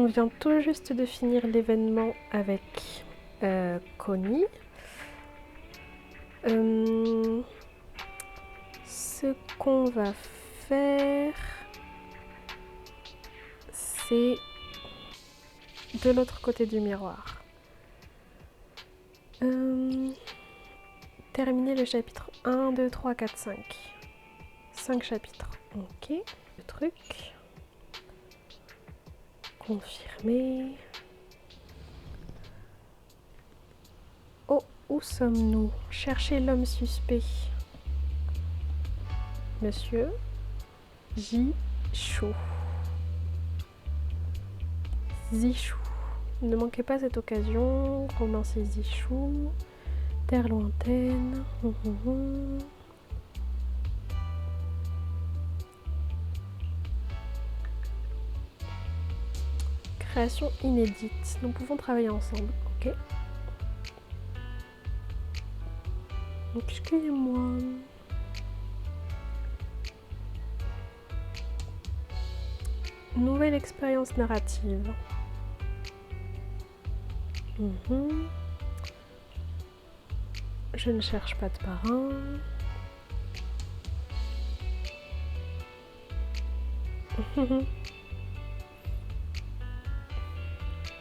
On vient tout juste de finir l'événement avec Connie. Ce qu'on va faire, c'est de l'autre côté du miroir. Terminer le chapitre 1, 2, 3, 4, 5. 5 chapitres. Ok. Le truc. Confirmer. Oh, où sommes-nous? Cherchez l'homme suspect. Monsieur Jichou. Zichou. Ne manquez pas cette occasion. Romancier Zichou. Terre lointaine. Création inédite. Nous pouvons travailler ensemble. Ok. Excusez-moi. Nouvelle expérience narrative. Je ne cherche pas de parrain.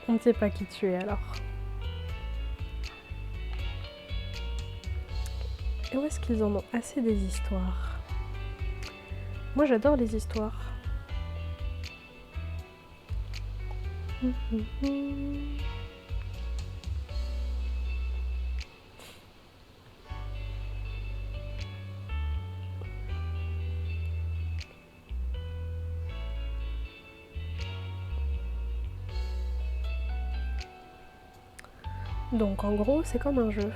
On ne sait pas qui tu es alors. Et où est-ce qu'ils en ont assez des histoires? Moi j'adore les histoires. Donc en gros c'est comme un jeu.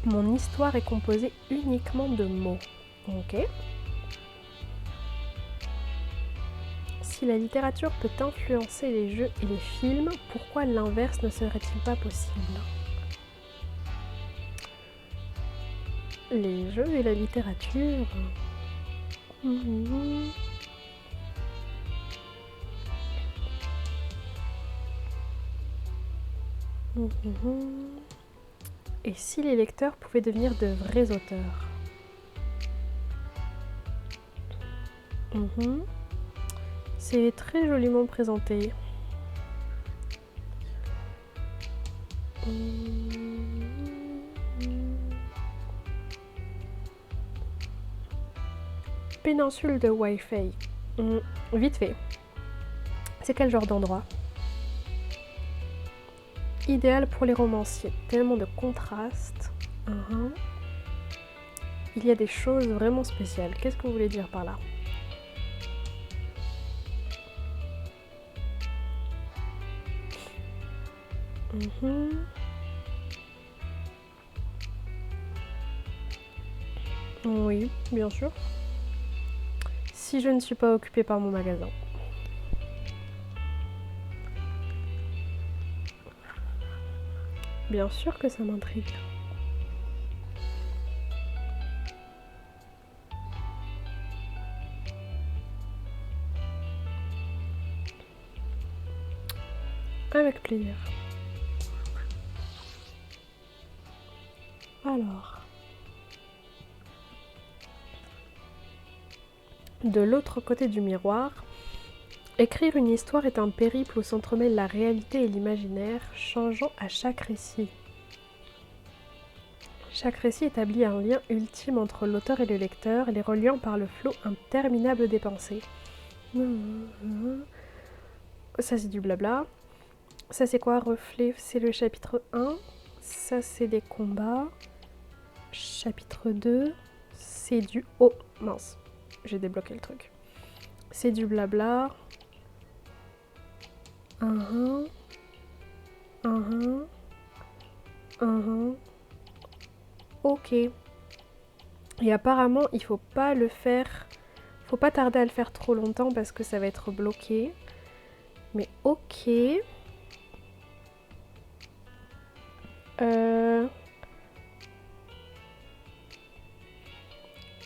Mon histoire est composée uniquement de mots. Ok. Si la littérature peut influencer les jeux et les films, pourquoi l'inverse ne serait-il pas possible? Les jeux et la littérature. Et si les lecteurs pouvaient devenir de vrais auteurs? C'est très joliment présenté. Péninsule de Wi-Fi. Vite fait. C'est quel genre d'endroit? Idéal pour les romanciers. Tellement de contrastes. Il y a des choses vraiment spéciales. Qu'est-ce que vous voulez dire par là? Oui, bien sûr. Si je ne suis pas occupée par mon magasin. Bien sûr que ça m'intrigue. Avec plaisir. Alors. De l'autre côté du miroir, écrire une histoire est un périple où s'entremêlent la réalité et l'imaginaire, changeant à chaque récit. Chaque récit établit un lien ultime entre l'auteur et le lecteur, les reliant par le flot interminable des pensées. Ça c'est du blabla. Ça c'est quoi? Reflet, c'est le chapitre 1. Ça c'est des combats. Chapitre 2, c'est du... Oh, mince, j'ai débloqué le truc. C'est du blabla. Ok. Et apparemment, il faut pas le faire... Faut pas tarder à le faire trop longtemps parce que ça va être bloqué. Mais ok.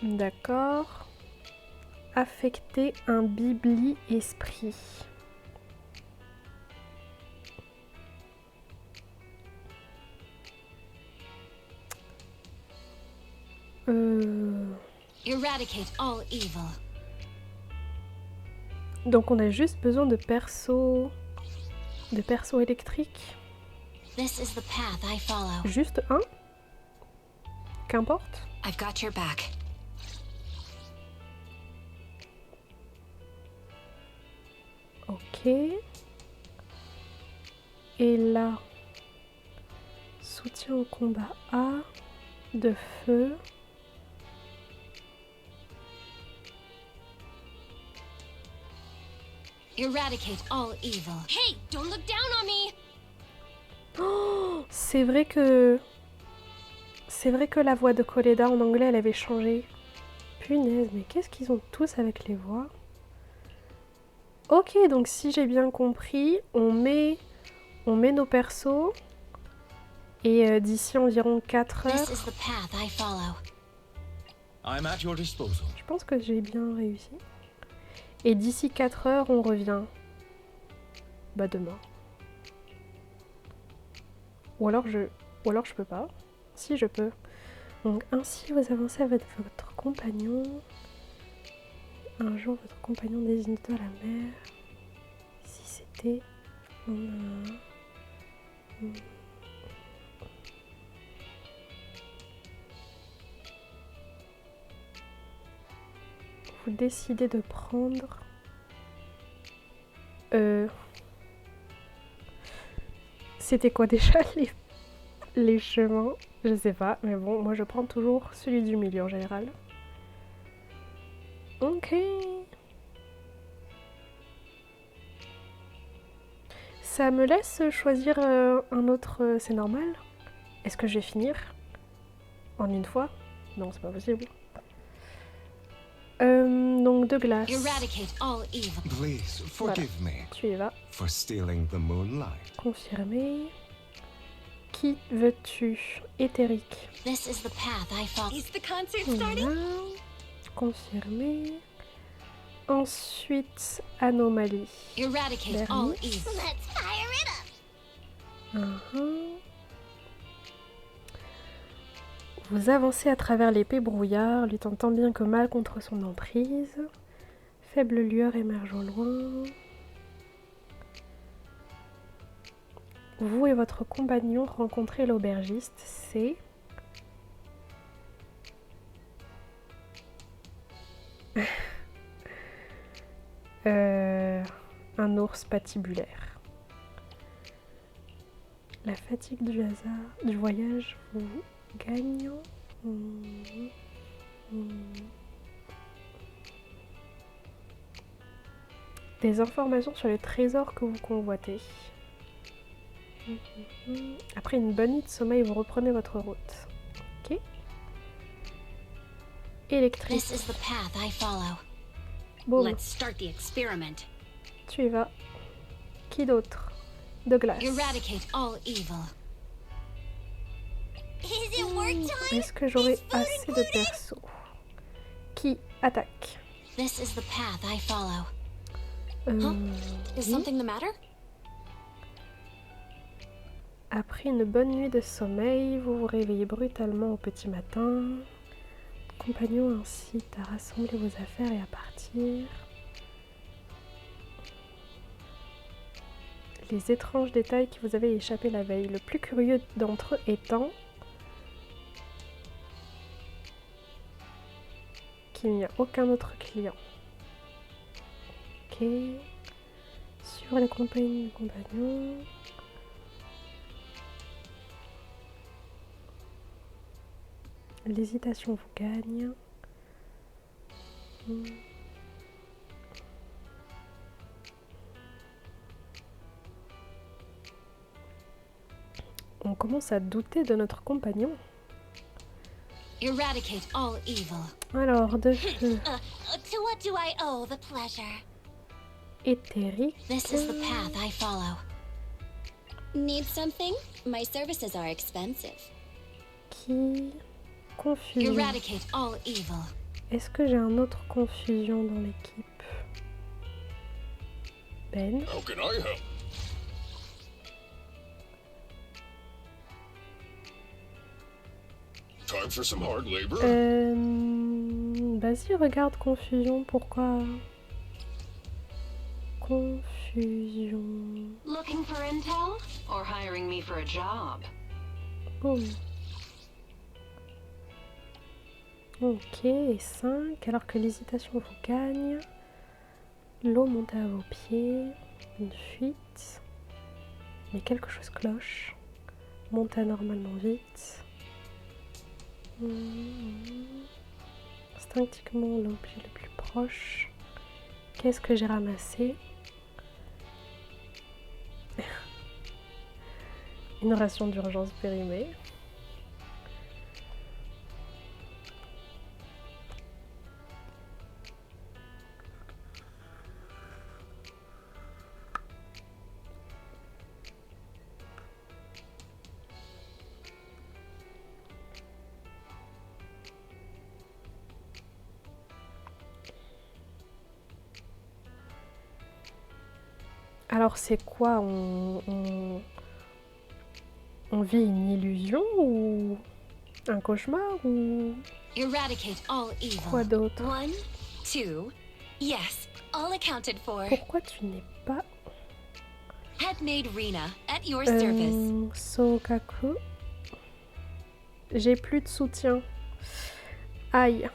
D'accord. Affecter un bibli-esprit. Eradicate all evil. Donc on a juste besoin de persos électriques. This is the path I follow. Juste un. Qu'importe. I've got your back. Ok. Et là, soutien au combat A, de feu. Eradicate all evil. Hey, don't look down on me. Oh, c'est vrai que la voix de Koleda en anglais, elle avait changé. Punaise, mais qu'est-ce qu'ils ont tous avec les voix? Ok, donc si j'ai bien compris, on met nos persos et d'ici environ 4 heures, This is the path I follow. I'm at your disposal. je pense que j'ai bien réussi. Et d'ici 4 heures, on revient. Bah demain. Ou alors je peux pas. Si je peux. Donc ainsi vous avancez avec votre compagnon. Un jour votre compagnon désigne à la mer. Si c'était... Vous décidez de prendre... C'était quoi déjà les chemins? Je sais pas, mais bon, moi je prends toujours celui du milieu en général. Ok. Ça me laisse choisir un autre... c'est normal? Est-ce que je vais finir en une fois? Non, c'est pas possible. Donc de glace. Eradicate all evil. Please forgive me Tu y vas. for stealing the moonlight. Confirmer. Qui veux-tu? Éthérique. This is the path I follow. Is the concert Voilà. Confirmer. Ensuite, anomalie. Eradicate all evil. Let's fire it up. Vous avancez à travers l'épais brouillard, luttant tant bien que mal contre son emprise. Faible lueur émerge au loin. Vous et votre compagnon rencontrez l'aubergiste, c'est... un ours patibulaire. La fatigue du voyage vous gagne. Des informations sur les trésors que vous convoitez. Après une bonne nuit de sommeil, vous reprenez votre route. Ok. Électrique. This is the path I follow. Boum. Let's start the experiment. Tu y vas. Qui d'autre? De glace. Eradicate all evil. Is it work time? Est-ce que j'aurai assez de persos? Qui attaque? This is the path I follow. Is Oui. something the matter? Après une bonne nuit de sommeil, vous vous réveillez brutalement au petit matin. Compagnon incite à rassembler vos affaires et à partir. Les étranges détails qui vous avaient échappé la veille. Le plus curieux d'entre eux étant qu'il n'y a aucun autre client. Ok. Sur les compagnons. L'hésitation vous gagne. On commence à douter de notre compagnon. Eradicate all evil. Alors, de feu To what do I owe the pleasure? éthérique. This is the path I follow. Need something? My services are expensive. Qui confuse. Eradicate all evil. Est-ce que j'ai un autre confusion dans l'équipe? Ben. How can I help? Time for some hard labor? Vas-y, regarde confusion. Pourquoi? Confusion. Looking for intel or hiring me for a job? Boum. Ok, et 5, alors que l'hésitation vous gagne. L'eau monte à vos pieds. Une fuite. Mais quelque chose cloche. Monte anormalement vite. Instinctivement l'objet le plus proche. Qu'est-ce que j'ai ramassé? Une ration d'urgence périmée. Alors c'est quoi? On vit une illusion ou un cauchemar ou Eradicate all evil. quoi d'autre? 1, 2, yes, all accounted for. Pourquoi tu n'es pas Headmaid Rina, at your service. Sokaku? J'ai plus de soutien. Aïe.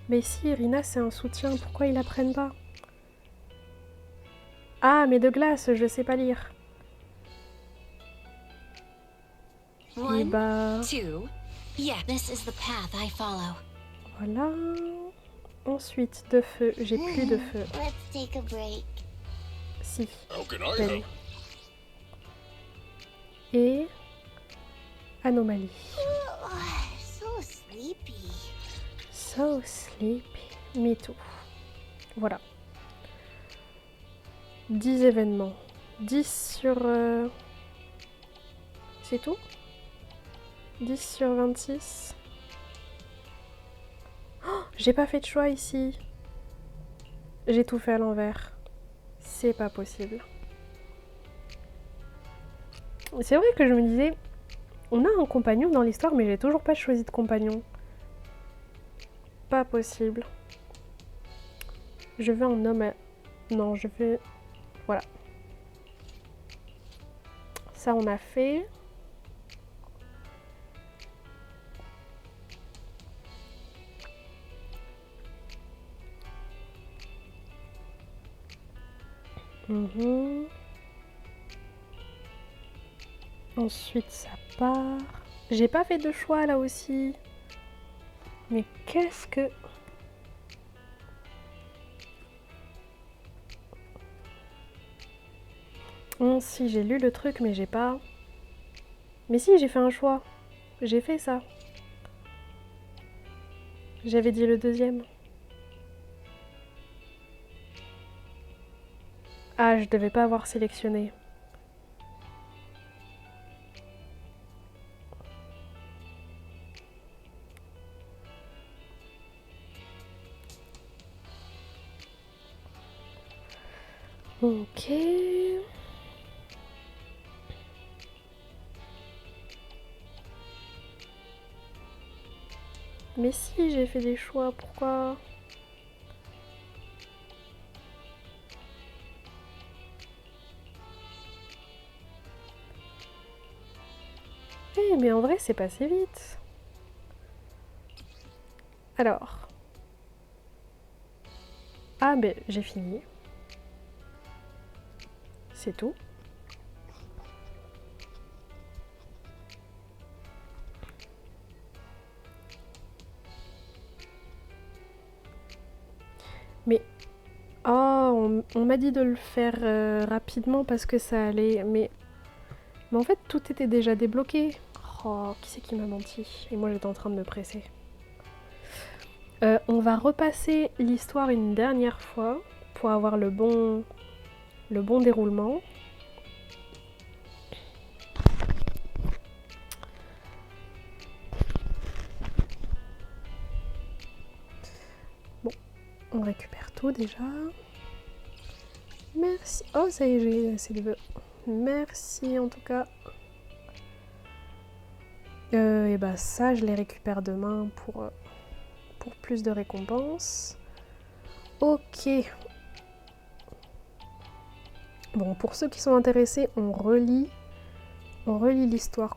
Mais si, Rina c'est un soutien, pourquoi ils la prennent pas? Ah, mais de glace, je sais pas lire. Et 1, bah, 2, yeah, this is the path I follow. voilà. Ensuite, de feu, j'ai plus de feu. Let's take a break. Si, How can I Ben. help? Et anomalie. So sleepy. So sleepy. Me too. Voilà. 10 événements. 10 sur... C'est tout? 10 sur 26. Oh, j'ai pas fait de choix ici. J'ai tout fait à l'envers. C'est pas possible. C'est vrai que je me disais, on a un compagnon dans l'histoire, mais j'ai toujours pas choisi de compagnon. Pas possible. Je veux un homme à... Non, je veux... Voilà. Ça, on a fait. Ensuite, ça part. J'ai pas fait de choix là aussi. Mais qu'est-ce que... Oh, si, j'ai lu le truc, mais j'ai pas... Mais si, j'ai fait un choix. J'ai fait ça. J'avais dit le deuxième. Ah, je devais pas avoir sélectionné. Ok. Mais si, j'ai fait des choix, pourquoi? Eh, mais en vrai, c'est passé vite. Alors. Ah, mais j'ai fini. C'est tout. Mais... Oh, on m'a dit de le faire rapidement parce que ça allait... Mais en fait, tout était déjà débloqué. Oh, qui c'est qui m'a menti? Et moi, j'étais en train de me presser. On va repasser l'histoire une dernière fois pour avoir le bon déroulement. On récupère tout déjà. Merci. Oh, ça y est, j'ai assez de vœux. Merci en tout cas. Et bah ça, je les récupère demain pour plus de récompenses. Ok. Bon, pour ceux qui sont intéressés, on relit l'histoire.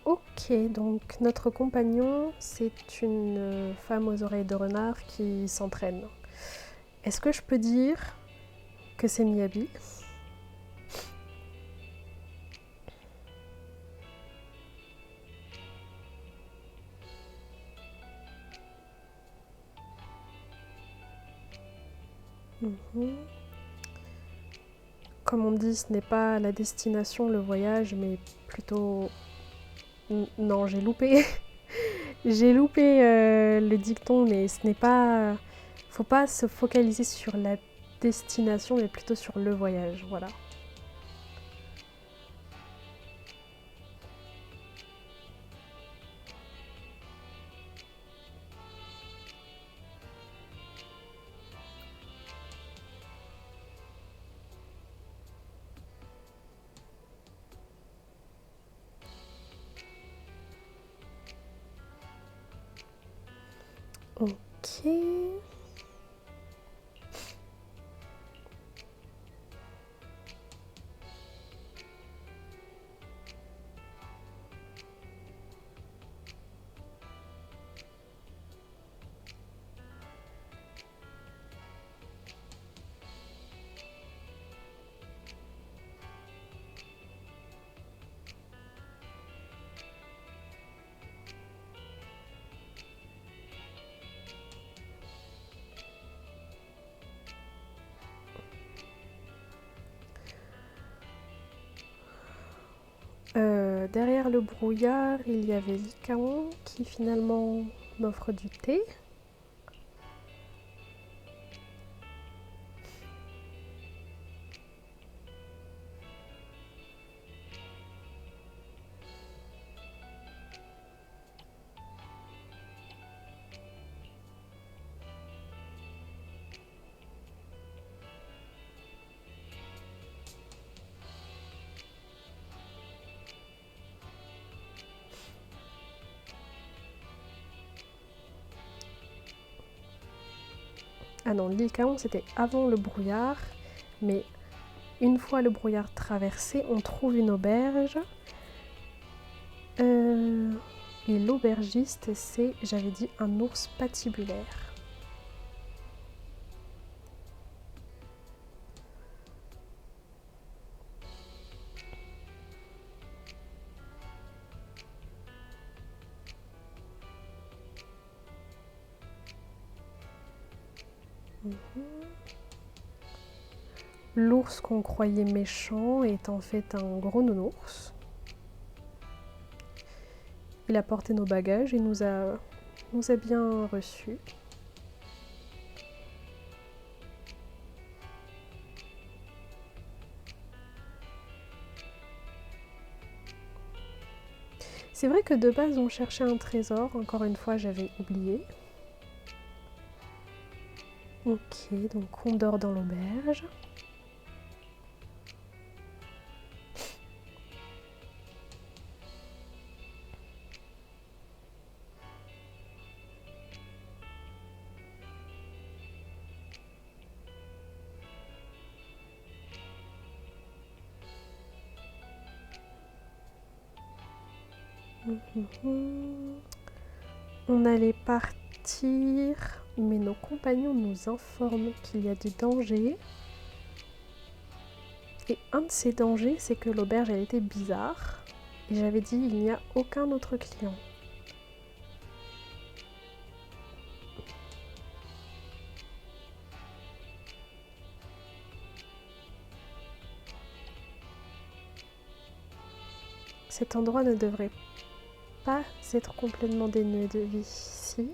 Ok, donc notre compagnon, c'est une femme aux oreilles de renard qui s'entraîne. Est-ce que je peux dire que c'est Miyabi? Comme on dit, ce n'est pas la destination, le voyage, mais plutôt... Non, j'ai loupé. J'ai loupé le dicton, mais ce n'est pas... Faut pas se focaliser sur la destination, mais plutôt sur le voyage, voilà. Ok. Derrière le brouillard, il y avait Lycaon qui finalement m'offre du thé. Ah non, Lycaon c'était avant le brouillard, mais une fois le brouillard traversé, on trouve une auberge. Et l'aubergiste, c'est, j'avais dit, un ours patibulaire. L'ours qu'on croyait méchant est en fait un gros nounours. Il a porté nos bagages et nous a bien reçus. C'est vrai que de base on cherchait un trésor, encore une fois j'avais oublié. Ok, donc on dort dans l'auberge. On allait partir, mais nos compagnons nous informent qu'il y a des dangers. Et un de ces dangers, c'est que l'auberge, elle était bizarre. Et j'avais dit, il n'y a aucun autre client. Cet endroit ne devrait pas être complètement dénué de vie ici.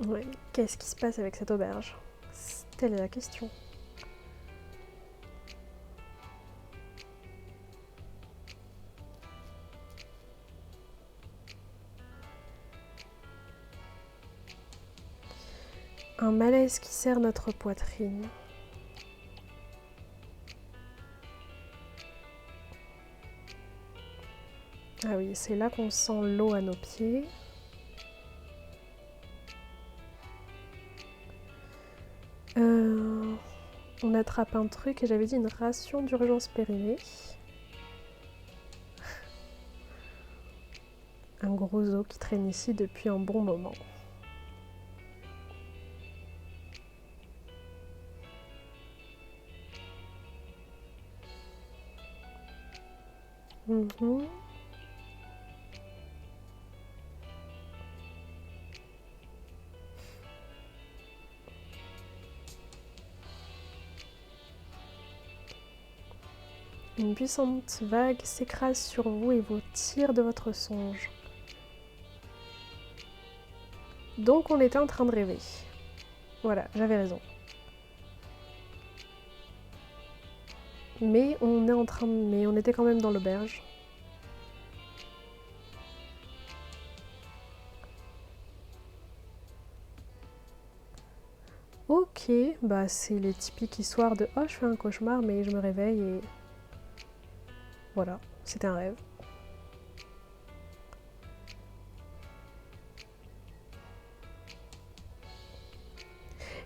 Ouais, qu'est-ce qui se passe avec cette auberge? Telle est la question. Un malaise qui serre notre poitrine. Ah oui, c'est là qu'on sent l'eau à nos pieds. On attrape un truc et j'avais dit une ration d'urgence périmée. Un gros os qui traîne ici depuis un bon moment. Une puissante vague s'écrase sur vous et vous tire de votre songe. Donc on était en train de rêver. Voilà, j'avais raison. Mais on était quand même dans l'auberge. Ok, bah c'est les typiques histoires de « Oh, je fais un cauchemar, mais je me réveille et... » Voilà, c'était un rêve.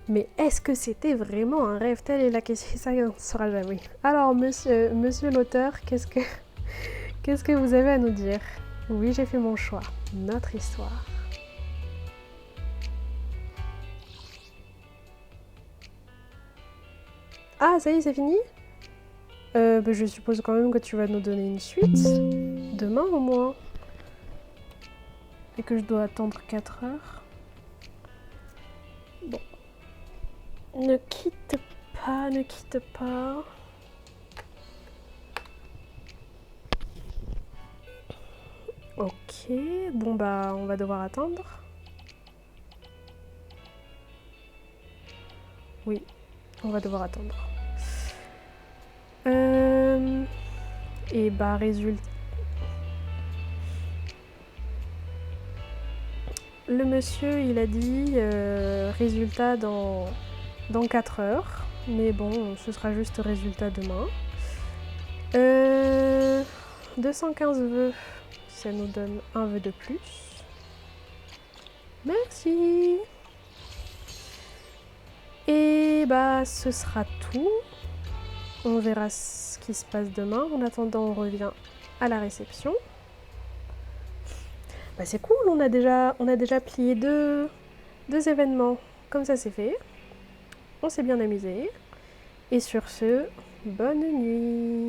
Mais est-ce que c'était vraiment un rêve? Telle est la question, ça on ne saura jamais. Alors, monsieur l'auteur, qu'est-ce que vous avez à nous dire? Oui, j'ai fait mon choix. Notre histoire. Ah, ça y est, c'est fini? Bah, je suppose quand même que tu vas nous donner une suite. Demain au moins. Et que je dois attendre 4 heures. Bon. Ne quitte pas, ne quitte pas. Ok, bon bah on va devoir attendre. Oui, on va devoir attendre. Et bah résultat... Le monsieur il a dit résultat dans 4 heures. Mais bon, ce sera juste résultat demain. 215 vœux, ça nous donne un vœu de plus. Merci. Et bah ce sera tout. On verra ce qui se passe demain. En attendant, on revient à la réception. Bah c'est cool, on a déjà plié deux événements. Comme ça c'est fait. On s'est bien amusé. Et sur ce, bonne nuit.